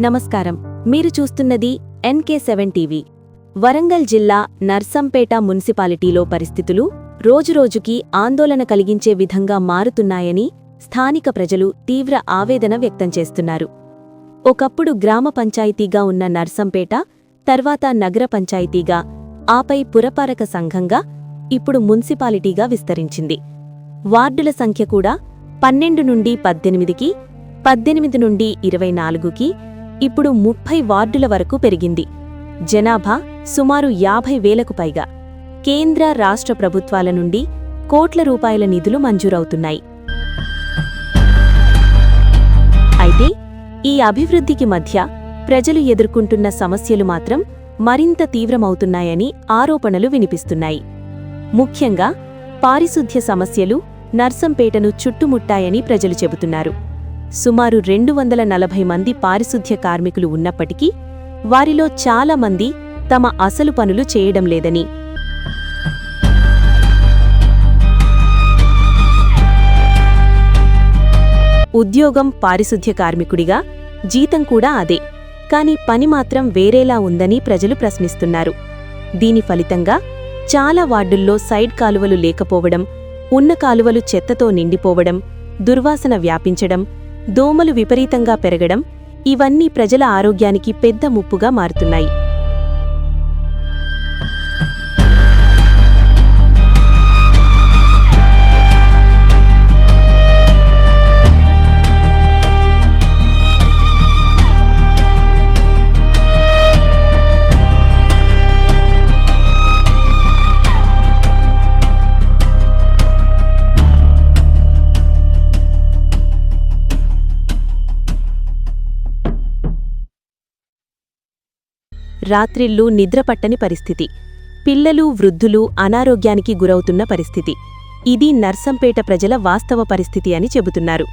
నమస్కారం. మీరు చూస్తున్నది NK7 టీవీ. వరంగల్ జిల్లా నర్సంపేట మున్సిపాలిటీలో పరిస్థితులు రోజురోజుకీ ఆందోళన కలిగించే విధంగా మారుతున్నాయని స్థానిక ప్రజలు తీవ్ర ఆవేదన వ్యక్తం చేస్తున్నారు. ఒకప్పుడు గ్రామ పంచాయతీగా ఉన్న నర్సంపేట తర్వాత నగర పంచాయతీగా, ఆపై పురపాలక సంఘంగా, ఇప్పుడు మున్సిపాలిటీగా విస్తరించింది. వార్డుల సంఖ్య కూడా 12 నుండి 18కి, 18 నుండి 24కి, ఇప్పుడు 30 వార్డుల వరకు పెరిగింది. జనాభా సుమారు 50,000కు పైగా. కేంద్ర రాష్ట్ర ప్రభుత్వాల నుండి కోట్ల రూపాయల నిధులు మంజూరవుతున్నాయి. అయితే ఈ అభివృద్ధికి మధ్య ప్రజలు ఎదుర్కొంటున్న సమస్యలు మాత్రం మరింత తీవ్రమవుతున్నాయని ఆరోపణలు వినిపిస్తున్నాయి. ముఖ్యంగా పారిశుద్ధ్య సమస్యలు నర్సంపేటను చుట్టుముట్టాయని ప్రజలు చెబుతున్నారు. సుమారు 240 మంది పారిశుద్ధ్య కార్మికులు ఉన్నప్పటికీ వారిలో చాలా మంది తమ అసలు పనులు చేయడం లేదని, ఉద్యోగం పారిశుద్ధ్య కార్మికుడిగా, జీతం కూడా అదే, కాని పని మాత్రం వేరేలా ఉందని ప్రజలు ప్రశ్నిస్తున్నారు. దీని ఫలితంగా చాలా వార్డుల్లో సైడ్ కాలువలు లేకపోవడం, ఉన్న కాలువలు చెత్తతో నిండిపోవడం, దుర్వాసన వ్యాపించడం, దోమలు విపరీతంగా పెరగడం, ఇవన్నీ ప్రజల ఆరోగ్యానికి పెద్ద ముప్పుగా మారుతున్నాయి. రాత్రిళ్లు నిద్రపట్టని పరిస్థితి, పిల్లలు వృద్ధులు అనారోగ్యానికి గురవుతున్న పరిస్థితి. ఇది నర్సంపేట ప్రజల వాస్తవ పరిస్థితి అని చెబుతున్నారు.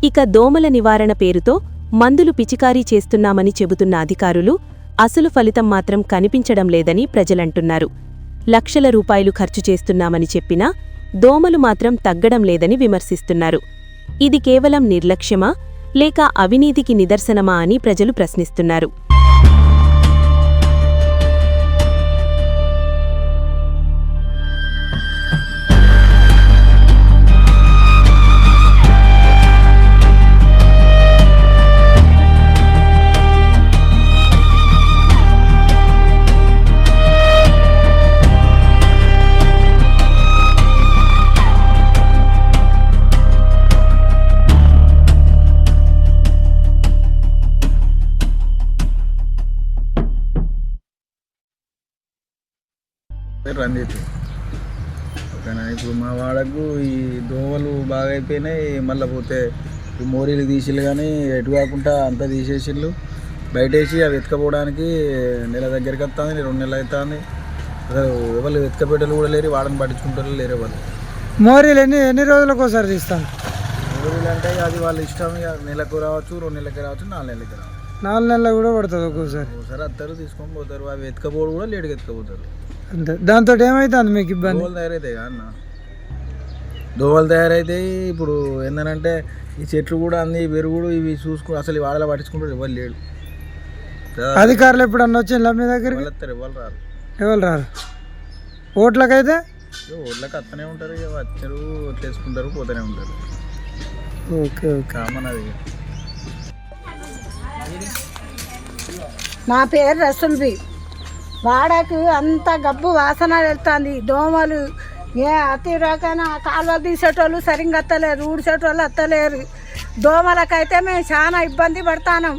ఇక దోమల నివారణ పేరుతో మందులు పిచికారీ చేస్తున్నామని చెబుతున్న అధికారులు అసలు ఫలితం మాత్రం కనిపించడం లేదని ప్రజలంటున్నారు. లక్షల రూపాయలు ఖర్చు చేస్తున్నామని చెప్పినా దోమలు మాత్రం తగ్గడం లేదని విమర్శిస్తున్నారు. ఇది కేవలం నిర్లక్ష్యమా లేక అవినీతికి నిదర్శనమా అని ప్రజలు ప్రశ్నిస్తున్నారు. రంజిత్. ఓకేనా, ఇప్పుడు మా వాడకు ఈ దోమలు బాగా అయిపోయినాయి. మళ్ళీ పోతే ఈ మోరీలు తీసిళ్ళు కానీ ఎటు కాకుండా అంతా తీసేసిళ్ళు, బయటేసి అవి ఎత్తుకపోవడానికి నెల దగ్గరికి వస్తుంది, 2 నెలలు అవుతుంది. అసలు ఎవరు ఎత్తుకపోయేటలు కూడా లేరు, వాడని పట్టించుకుంటారు లేరు. వాళ్ళు మోరీలు ఎన్ని రోజులకు ఒకసారి తీస్తాను. మోరీలు అంటే అది వాళ్ళ ఇష్టం. నెలకు రావచ్చు, 2 నెలలకి రావచ్చు, 4 నెలలకి రావచ్చు. 4 నెలలు కూడా పడుతుంది ఒక్కోసారి. వస్తారు, తీసుకొని పోతారు. అవి ఎత్తుకపోవడం కూడా లేటుగా ఎత్తుకపోతారు. అంతే. దాంతో ఏమవుతుంది మీకు ఇబ్బంది? దోమలు తయారైతాయి అన్న, దోమలు తయారైతాయి. ఇప్పుడు ఏంటంటే ఈ చెట్లు కూడా అన్ని పెరుగుడు ఇవి చూసుకుని అసలు ఈ వాడలా పట్టించుకుంటారు ఎవరు లేడు. అధికారులు ఎప్పుడన్నా వచ్చిందా మీ దగ్గరికి? ఎవరు రారు. ఓట్లకైతే ఓట్లకి వస్తూనే ఉంటారు, ఇక వచ్చారు ఓట్లు వేసుకుంటారు, పోతూనే ఉంటారు. ఓకే ఓకే, కామన్ అది. నా పేరు రసూల్బీ. వాడకు అంత గబ్బు వాసన వెళ్తుంది. దోమలు అతి రకమైన కాలువలు తీసేటోళ్ళు సరిగ్గా వస్తలేరు, ఊడిసేటోళ్ళు వస్తలేరు. దోమలకైతే మేము చాలా ఇబ్బంది పడతాం.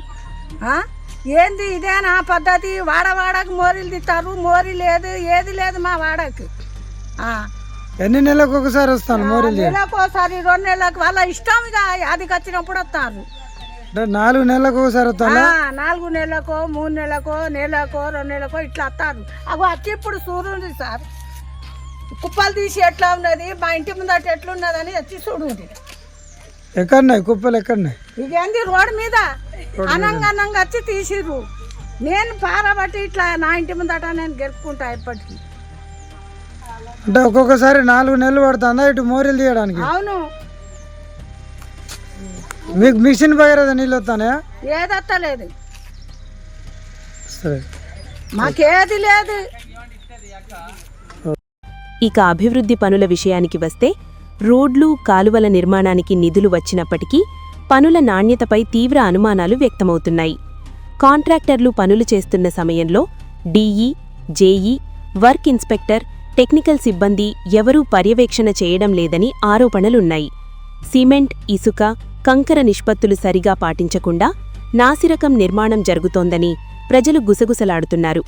ఏంది ఇదేనా పద్ధతి? వాడకు మోరీలు తీస్తారు, మోరీ లేదు, ఏది లేదు మా వాడకు. ఎన్ని నెలలకు ఒకసారి వస్తాను? మోరీలు నెలకు ఒకసారి, 2 నెలలకు వాళ్ళ ఇష్టం. ఇక అదికి వచ్చినప్పుడు వస్తారు. 4 నెలలకు ఒకసారి వస్తాను. 4 నెలలకో 3 నెలలకో నెలకో 2 నెలలకో ఇట్లా వస్తారు. అగో వచ్చి ఇప్పుడు సూర్యుంది సార్. కుప్పలు తీసి ఎట్లా ఉన్నది, మా ఇంటి ముందట ఎట్లున్నదని వచ్చి చూడు. ఎక్కడున్నాయి కుప్పలు, ఎక్కడున్నాయి? ఇదేంది రోడ్డు మీద అనంగా వచ్చి తీసిర్రు. నేను పారబట్టి ఇట్లా నా ఇంటి ముందట నేను గెలుపుకుంటా ఎప్పటికీ. అంటే ఒక్కొక్కసారి 4 నెలలు పడుతుందా ఇటు మోరీలు తీయడానికి? అవును. మీకు మిషన్ బగేరా నీళ్ళు వస్తానా? ఏదత్తలేదు, సరే, మాకేది లేదు. ఇక అభివృద్ధి పనుల విషయానికి వస్తే రోడ్లు, కాలువల నిర్మాణానికి నిధులు వచ్చినప్పటికీ పనుల నాణ్యతపై తీవ్ర అనుమానాలు వ్యక్తమవుతున్నాయి. కాంట్రాక్టర్లు పనులు చేస్తున్న సమయంలో DE, JEE, work inspector, technical సిబ్బంది ఎవరూ పర్యవేక్షణ చేయడం లేదని ఆరోపణలున్నాయి. సిమెంట్, ఇసుక, కంకర నిష్పత్తులు సరిగా పాటించకుండా నాసిరకం నిర్మాణం జరుగుతోందని ప్రజలు గుసగుసలాడుతున్నారు.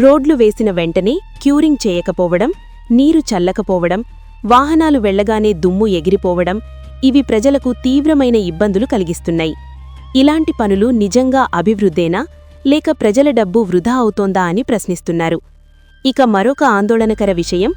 రోడ్లు వేసిన వెంటనే క్యూరింగ్ చేయకపోవడం, నీరు చల్లకపోవడం, వాహనాలు వెళ్లగానే దుమ్ము ఎగిరిపోవడం ఇవి ప్రజలకు తీవ్రమైన ఇబ్బందులు కలిగిస్తున్నాయి. ఇలాంటి పనులు నిజంగా అభివృద్ధేనా లేక ప్రజల డబ్బు వృధా అవుతోందా అని ప్రశ్నిస్తున్నారు. ఇక మరొక ఆందోళనకర విషయం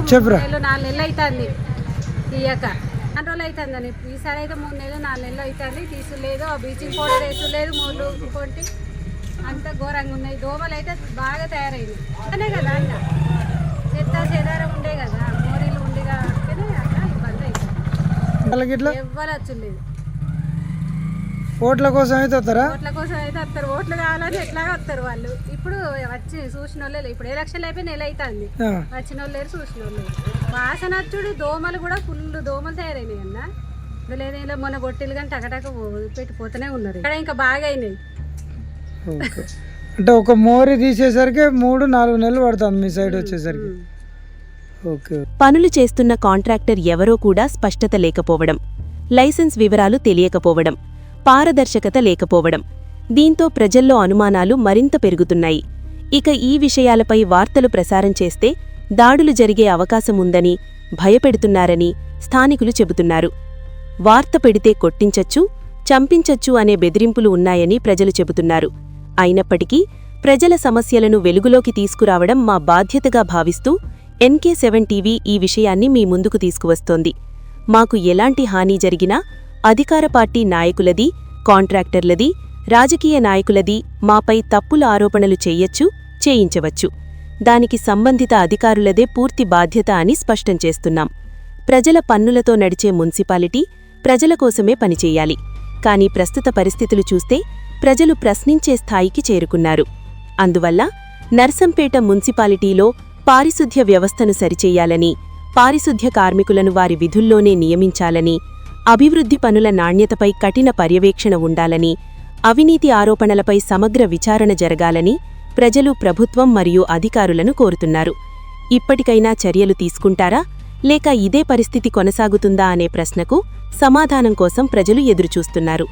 చెప్పురా. 4 నెలలు అవుతుంది తీయక, 2 రోజులు అవుతుందని. ఈసారి అయితే 3 నెలలు 4 నెలలు అవుతుంది తీసులేదు. ఆ బ్లీచింగ్ పౌడర్ వేసలేదు, మూడు ఇంకోటి అంత ఘోరంగా ఉన్నాయి. దోమలు అయితే బాగా తయారైంది అనే కదా అన్న, చెత్త చెదారం ఉండే కదా, మోరీలు ఉండే కాబట్టి అట్లా ఇబ్బంది అవుతుంది. ఎవ్వరు వచ్చలేదు. ఓట్ల కోసం అయితే వస్తారా? ఓట్ల కోసం అయితే వస్తారు, ఓట్లు కావాలని ఎట్లాగా వస్తారు వాళ్ళు. ఇప్పుడు వచ్చి చూసిన వాళ్ళు, ఇప్పుడు ఎలక్షన్లు అయిపోయి నెల అవుతుంది, వచ్చిన వాళ్ళు లేరు, చూసిన వాళ్ళు లేరు. వాసన వచ్చుడు, దోమలు కూడా ఫుల్ దోమలు తయారైనాయి అన్న. లేదేలా మొన్న గొట్టిలు కానీ టకటక పెట్టిపోతూనే ఉన్నారు. ఇక్కడ ఇంకా బాగా అయినాయి. అంటే ఒక మోరీ తీసేసరికి 3-4 నెలలు పడుతుంది మీ సైడ్ వచ్చేసరికి. ఓకే. పనులు చేస్తున్న కాంట్రాక్టర్ ఎవరో కూడా స్పష్టత లేకపోవడం, లైసెన్స్ వివరాలు తెలియకపోవడం, పారదర్శకత లేకపోవడం, దీంతో ప్రజల్లో అనుమానాలు మరింత పెరుగుతున్నాయి. ఇక ఈ విషయాలపై వార్తలు ప్రసారం చేస్తే దాడులు జరిగే అవకాశముందని భయపెడుతున్నారని స్థానికులు చెబుతున్నారు. వార్త పెడితే కొట్టించచ్చు, చంపించచ్చు అనే బెదిరింపులు ఉన్నాయని ప్రజలు చెబుతున్నారు. అయినప్పటికీ ప్రజల సమస్యలను వెలుగులోకి తీసుకురావడం మా బాధ్యతగా భావిస్తూ NK7 టీవీ ఈ విషయాన్ని మీ ముందుకు తీసుకువస్తోంది. మాకు ఎలాంటి హాని జరిగినా అధికార పార్టీ నాయకులది, కాంట్రాక్టర్లది, రాజకీయ నాయకులది మాపై తప్పుల ఆరోపణలు చెయ్యొచ్చు, చేయించవచ్చు. దానికి సంబంధిత అధికారులదే పూర్తి బాధ్యత అని స్పష్టం చేస్తున్నాం. ప్రజల పన్నులతో నడిచే మున్సిపాలిటీ ప్రజల కోసమే పనిచేయాలి. కానీ ప్రస్తుత పరిస్థితులు చూస్తే ప్రజలు ప్రశ్నించే స్థాయికి చేరుకున్నారు. అందువల్ల నర్సంపేట మున్సిపాలిటీలో పారిశుధ్య వ్యవస్థను సరిచెయ్యాలని, పారిశుధ్య కార్మికులను వారి విధుల్లోనే నియమించాలని, అభివృద్ధి పనుల నాణ్యతపై కఠిన పర్యవేక్షణ ఉండాలని, అవినీతి ఆరోపణలపై సమగ్ర విచారణ జరగాలని ప్రజలు ప్రభుత్వం మరియు అధికారులను కోరుతున్నారు. ఇప్పటికైనా చర్యలు తీసుకుంటారా లేక ఇదే పరిస్థితి కొనసాగుతుందా అనే ప్రశ్నకు సమాధానం కోసం ప్రజలు ఎదురుచూస్తున్నారు.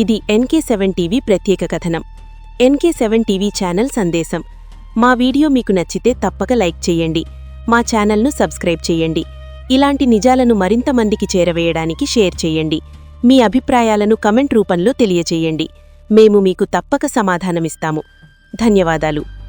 ఇది NK7 టీవీ ప్రత్యేక కథనం. NK7 టీవీ ఛానల్ సందేశం. మా వీడియో మీకు నచ్చితే తప్పక లైక్ చేయండి, మా ఛానల్ను సబ్స్క్రైబ్ చేయండి. ఇలాంటి నిజాలను మరింత మందికి చేరవేయడానికి షేర్ చేయండి. మీ అభిప్రాయాలను కమెంట్ రూపంలో తెలియచేయండి. మేము మీకు తప్పక సమాధానమిస్తాము. ధన్యవాదాలు.